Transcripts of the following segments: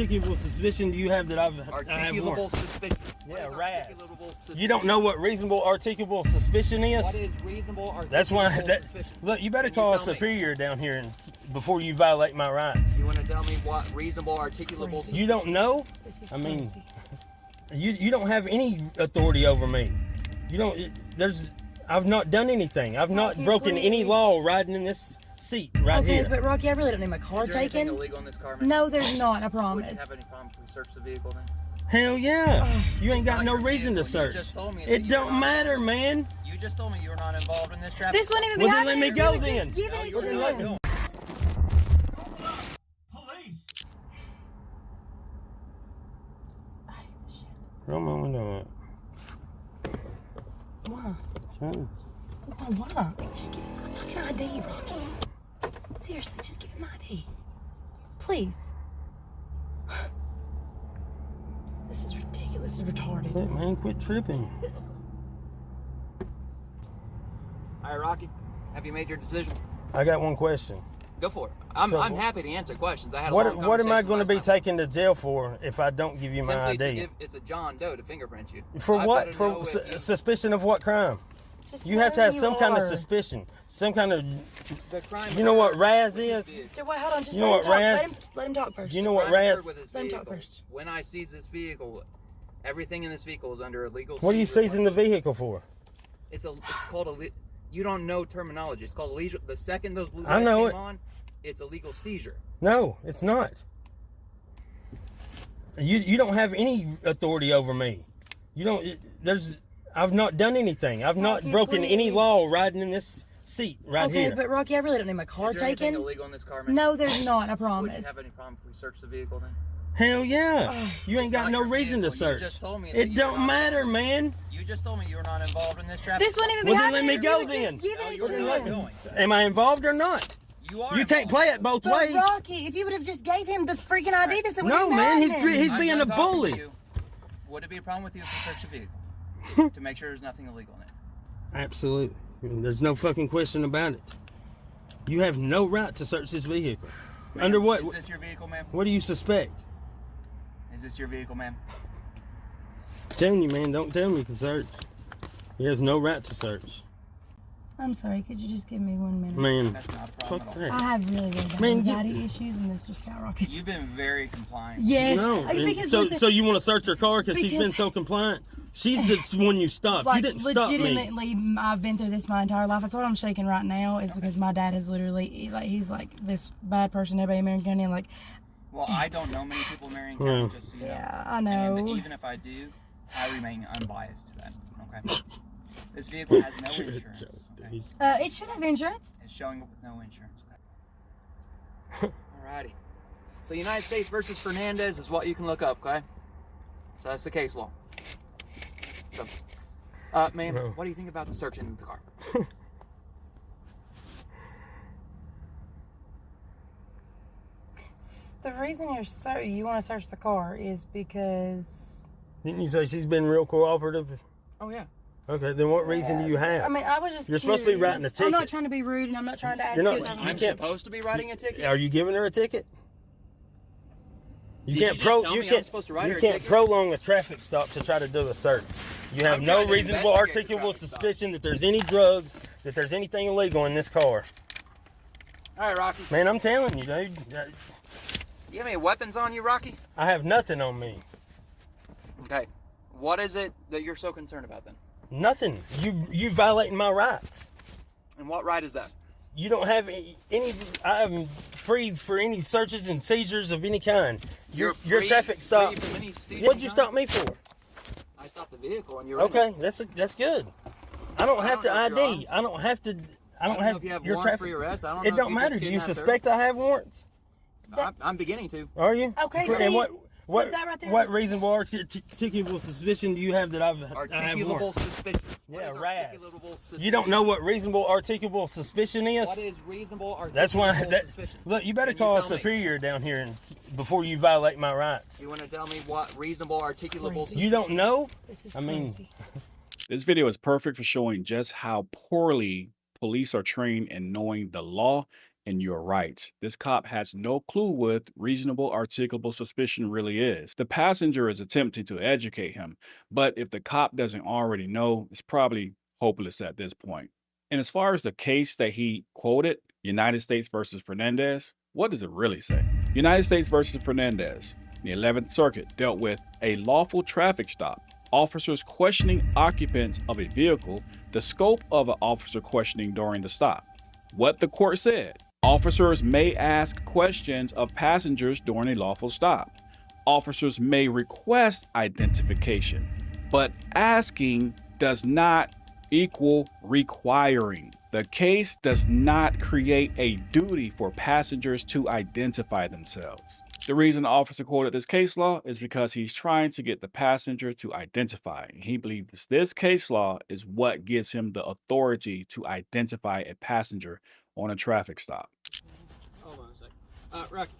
articulable suspicion do you have that I have Articulable suspicion. Yeah, RAS. You don't know what reasonable articulable suspicion is? What is reasonable articulable That's why. suspicion? Look, you better call a superior down here and before you violate my rights. You want to tell me what reasonable articulable suspicion? You don't know? I mean, you don't have any authority over me. You don't. I've not done anything. I've not broken any law riding in this seat right here. Okay, but Rocky, I really don't need my car Is there anything taken. illegal in this car, man? No, there's not. I Would promise. you have any problem if we search the vehicle then? Hell yeah. You ain't got not no your reason to vehicle. You search. just told me that It you don't were not- matter, man. You just told me you were not involved in this traffic. This wouldn't even be Well, then happening. let me go You were then. just giving it you're to not him. doing. I hate this shit. Roll my window up. Why? Sure. Why? Just give him my fucking ID, Rocky. Seriously, just give him my ID. Please. This is ridiculous. This is retarded. Quit, man, quit tripping. All right, Rocky. Have you made your decision? I got one question. Go for it. I'm happy to answer questions. I had a long What am I conversation going to be last time. taken to jail for if I don't give you my Simply ID? to give, it's a John Doe to fingerprint you. For I've what? gotta For know if you- suspicion of what crime? Just You have to have who some you kind of are. suspicion. Some kind of. the crime. You know what occurred RAS with his is? vehicle. Wait, hold on. Just You know let what him talk. RAS? Let him talk first. You know The what crime occurred RAS? with his Let him talk vehicle. first. When I seize this vehicle, everything in this vehicle is under illegal. What are you seizure. seizing the vehicle for? It's called a. You don't know terminology. It's called illegal. The second those blue I lights know came it. on, it's a legal seizure. No, it's not. You don't have any authority over me. You don't. I've not done anything. I've not Rocky, broken any please. law riding in this seat right Okay, here. but Rocky, I really don't need my car Is there anything taken. illegal in this car, man? No, there's not. I Would promise. you have any problem if we search the vehicle then? Hell yeah. You ain't It's got not no your reason to vehicle. You search. just told me that It you don't were not- matter, man. You just told me you were not involved in this traffic. This wouldn't even be Well, then let happening. me if go you would've then. Just given No, it you're to not him. doing. Am I involved or not? You are. You can't involved. play it both But ways. Rocky, if you would have just gave him the freaking ID, this would No, have man, he's I'm being done a talking to bully. you. Would it be a problem with you if we search the vehicle to make sure there's nothing illegal in it? Absolutely. There's no fucking question about it. You have no right to search this vehicle. Under what? Is this your vehicle, ma'am? What do you suspect? Is this your vehicle, ma'am? I'm telling you, man, don't tell me to search. He has no right to search. I'm sorry, could you just give me 1 minute? Man, That's not a problem fuck at all. I that. have really, really bad Man, anxiety issues, and this just skyrockets. You've been very compliant. Yes, No. because So, listen, so you want to search her car because she's Because- been so compliant? She's the one you stopped. like You didn't stop me. legitimately, I've been through this my entire life. That's why I'm shaking right now, is because my dad is literally like he's like this bad person everybody in Marion County, and like Well, I don't know many people in Marion County, just so you know. yeah, I know. And even if I do, I remain unbiased to that. Okay. This vehicle has no insurance. Okay? It should have insurance. It's showing up with no insurance. Okay. Alrighty. So United States versus Fernandez is what you can look up. Okay. So that's the case law. So, ma'am, No. what do you think about the search in the car? The reason you want to search the car is because Didn't you say she's been real cooperative? Oh yeah. Okay, then what reason do you have? I mean, I was just. You're supposed to be writing a curious. I'm not ticket. trying to be rude, and I'm not trying to ask You're not- you. you I'm can't- supposed to be writing a ticket. Are you giving her a ticket? You Did can't you just tell me I'm supposed to write her a ticket? prolong a traffic stop to try to do a search. You have I'm no trying to reasonable investigate the articulable traffic stop. suspicion that there's any drugs, that there's anything illegal in this car. All right, Rocky. Man, I'm telling you, dude. You have any weapons on you, Rocky? I have nothing on me. Okay. What is it that you're so concerned about then? Nothing. You violating my rights. And what right is that? You don't have any. I'm free for any searches and seizures of any kind. Your free- traffic stop. free from any seizure What'd you kind? stop me for? I stopped the vehicle and you're Okay, that's good. I don't have to know if you're ID. I don't have to. I don't know have if you have your warrants traffic. for your arrest. I don't It know if don't you matter. just Do you kidnapped her. suspect I have warrants? I'm beginning to. Are you? Okay, And see, what that right there what is- reasonable articulable suspicion do you have that I have Articulable warrants? suspicion. Yeah, What is RAS. articulable suspicion? You don't know what reasonable articulable suspicion is? What is reasonable articulable That's why. suspicion? Look, you better Can you call a tell me? superior down here and before you violate my rights. You want to tell me what reasonable articulable suspicion? You don't know? This is I mean- crazy. This video is perfect for showing just how poorly police are trained in knowing the law and you're right. This cop has no clue what reasonable articulable suspicion really is. The passenger is attempting to educate him, but if the cop doesn't already know, it's probably hopeless at this point. And as far as the case that he quoted, United States versus Fernandez, what does it really say? United States versus Fernandez, the 11th Circuit dealt with a lawful traffic stop, officers questioning occupants of a vehicle, the scope of an officer questioning during the stop. What the court said: officers may ask questions of passengers during a lawful stop. Officers may request identification, but asking does not equal requiring. The case does not create a duty for passengers to identify themselves. The reason the officer quoted this case law is because he's trying to get the passenger to identify. He believes this case law is what gives him the authority to identify a passenger on a traffic stop. Hold on a sec. Rocky,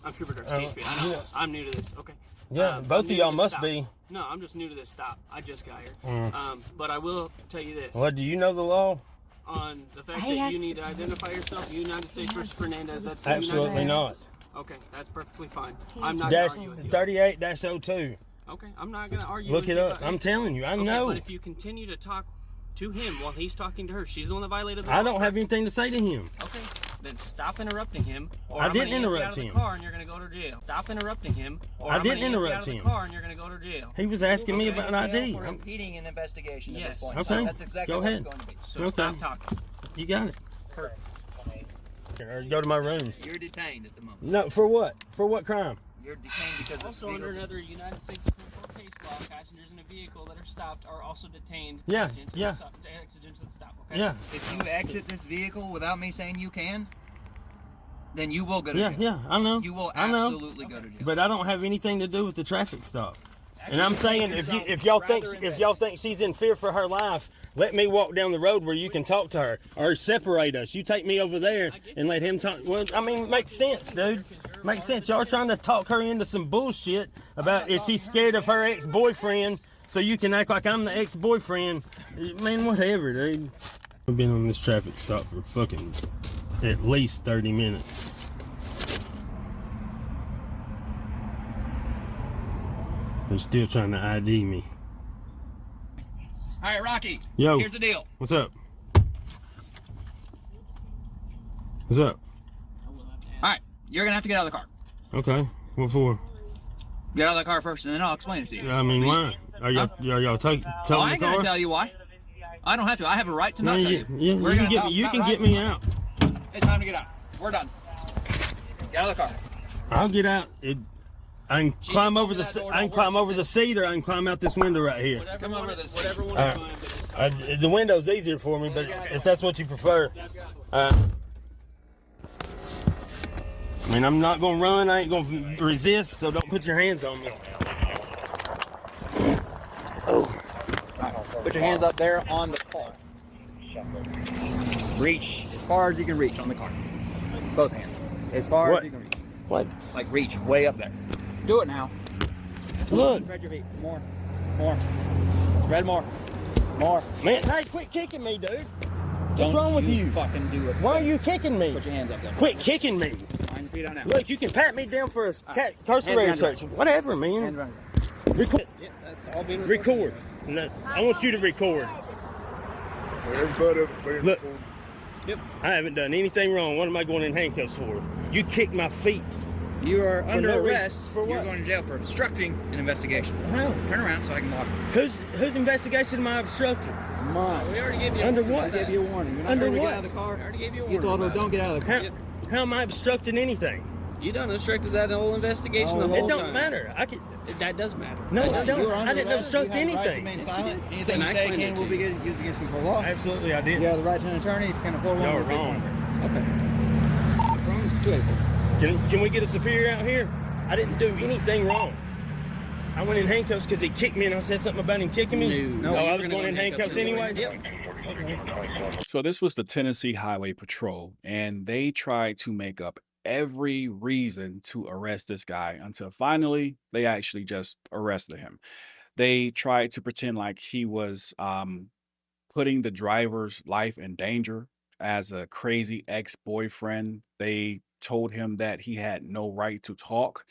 I'm Trooper Darcy. I know. I'm new to this. Okay. Yeah, both of y'all must be. No, I'm just new to this stop. I just got here. But I will tell you this. Well, do you know the law? On the fact that you need to identify yourself, United States versus Fernandez, that's the Absolutely United not. States. Okay, that's perfectly fine. I'm not going to argue with you. 38-02. Okay, I'm not going to argue Look with it you. up. I'm telling you, I know. But if you continue to talk to him while he's talking to her, she's the one that violated the law. I don't have anything to say to him. Okay, then stop interrupting him. Or I didn't interrupt you out of him. The car and you're going to go to jail. Stop interrupting him. Or I didn't interrupt you out of him. The car and you're going to go to jail. He was asking me about an ID. For impeding an investigation at Yes. this point. Okay. That's exactly Go what ahead. it's going to be. So Okay. stop talking. You got it. Perfect. Or go to my room. You're detained at the moment. No, for what? For what crime? You're detained because Also, under another United States Supreme Court case law, passengers in a vehicle that are stopped are also detained. Yeah, Exigent to yeah. the stop, exigent to the stop, okay? Yeah, if you exit this vehicle without me saying you can, then you will go to yeah, jail. yeah. I know. You will I know. absolutely go to jail. But I don't have anything to do with the traffic stop. And I'm saying, if y'all think she's in fear for her life, let me walk down the road where you can talk to her, or separate us. You take me over there and let him talk. Well, I mean, makes sense, dude. Makes sense. Y'all are trying to talk her into some bullshit about is she scared of her ex-boyfriend, so you can act like I'm the ex-boyfriend. Man, whatever, dude. I've been on this traffic stop for fucking at least 30 minutes. They're still trying to ID me. All right, Rocky. Yo. Here's the deal. What's up? What's up? All right, you're gonna have to get out of the car. Okay. What for? Get out of the car first, and then I'll explain it to you. I mean, why? Are y'all telling I the ain't gonna car? tell you why. I don't have to. I have a right to No, not tell you, you. you can get me. You can get me out. It's time to get out. We're done. Get out of the car. I'll get out. I can climb over the. that door I can don't climb work, over the seat, or I can climb out this window right here. Come over this. Whatever one All is right. fine, but just The window's easier for me, but if that's what you prefer. I mean, I'm not gonna run. I ain't gonna resist. So don't put your hands on me. Oh. Put your hands up there on the car. Reach as far as you can reach on the car. Both hands. As far What? as you can reach. What? Like reach way up there. Do it now. Look, Spread your feet. More. More. Spread more. More. man. Hey, quit kicking me, dude. What's Don't wrong with you? Fucking do it. Why are you kicking me? Put your hands up there. Quit kicking me. Line your feet out now. Look, you can pat me down for a Hands cursory behind search. Whatever, Hands man. around. Record. yeah, that's all being Record. No, I want you to record. Look, Yep. I haven't done anything wrong. What am I going in handcuffs for? You kicked my feet. You are under no reason. arrest. For You're what? going to jail for obstructing an investigation. How? Turn around so I can lock you. Whose investigation am I obstructing? Mine. We already gave you Under a warning what? for I gave that. you a warning. You're not Under ready to what? get out of the car. I already gave you a You warning. told her about don't it. get out of the car. How, how am I obstructing anything? You done obstructed that whole investigation Oh, the whole It don't time. matter. I can. That does matter. No, That I does don't. You were I under didn't arrest. obstruct You have the right to anything. remain Yes, you silent. did. Anything And you I say explained can it will to be you. used against you for law. Absolutely, I did. You have the right to an attorney. If you can afford one, Y'all are we'll pick wrong. one. Okay. Two people. Can we get a superior out here? I didn't do anything wrong. I went in handcuffs because he kicked me, and I said something about him kicking me. No, Oh, you I were was gonna going in go in handcuffs handcuffs anyway. anyway. So this was the Tennessee Highway Patrol, and they tried to make up every reason to arrest this guy until finally they actually just arrested him. They tried to pretend like he was putting the driver's life in danger as a crazy ex-boyfriend. They told him that he had no right to talk,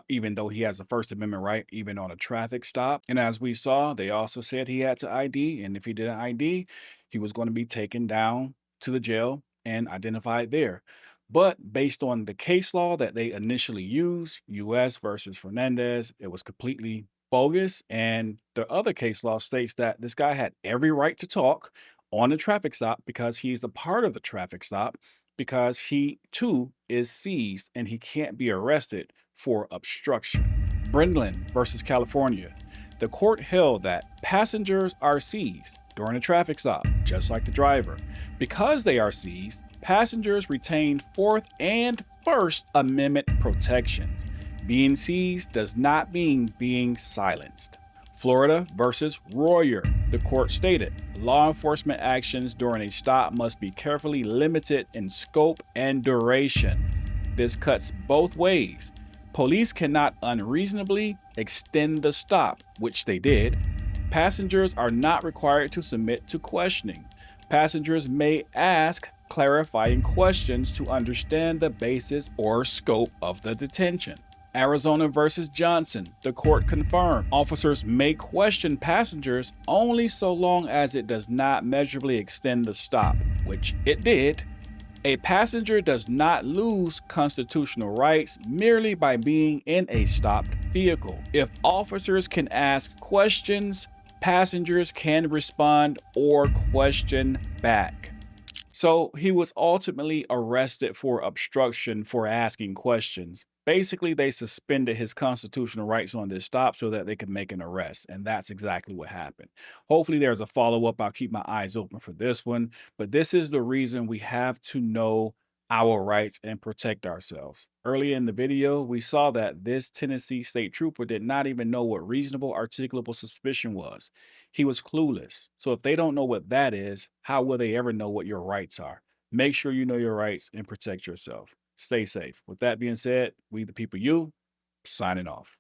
even though he has a First Amendment right, even on a traffic stop. And as we saw, they also said he had to ID, and if he didn't ID, he was going to be taken down to the jail and identified there. But based on the case law that they initially used, US versus Fernandez, it was completely bogus. And the other case law states that this guy had every right to talk on the traffic stop because he's a part of the traffic stop, because he too is seized and he can't be arrested for obstruction. Brindlin versus California. The court held that passengers are seized during a traffic stop, just like the driver. Because they are seized, passengers retain Fourth and First Amendment protections. Being seized does not mean being silenced. Florida versus Royer. The court stated, law enforcement actions during a stop must be carefully limited in scope and duration. This cuts both ways. Police cannot unreasonably extend the stop, which they did. Passengers are not required to submit to questioning. Passengers may ask clarifying questions to understand the basis or scope of the detention. Arizona versus Johnson. The court confirmed officers may question passengers only so long as it does not measurably extend the stop, which it did. A passenger does not lose constitutional rights merely by being in a stopped vehicle. If officers can ask questions, passengers can respond or question back. So he was ultimately arrested for obstruction for asking questions. Basically, they suspended his constitutional rights on this stop so that they could make an arrest. And that's exactly what happened. Hopefully there's a follow-up. I'll keep my eyes open for this one. But this is the reason we have to know our rights and protect ourselves. Earlier in the video, we saw that this Tennessee state trooper did not even know what reasonable articulable suspicion was. He was clueless. So if they don't know what that is, how will they ever know what your rights are? Make sure you know your rights and protect yourself. Stay safe. With that being said, we the people, you, signing off.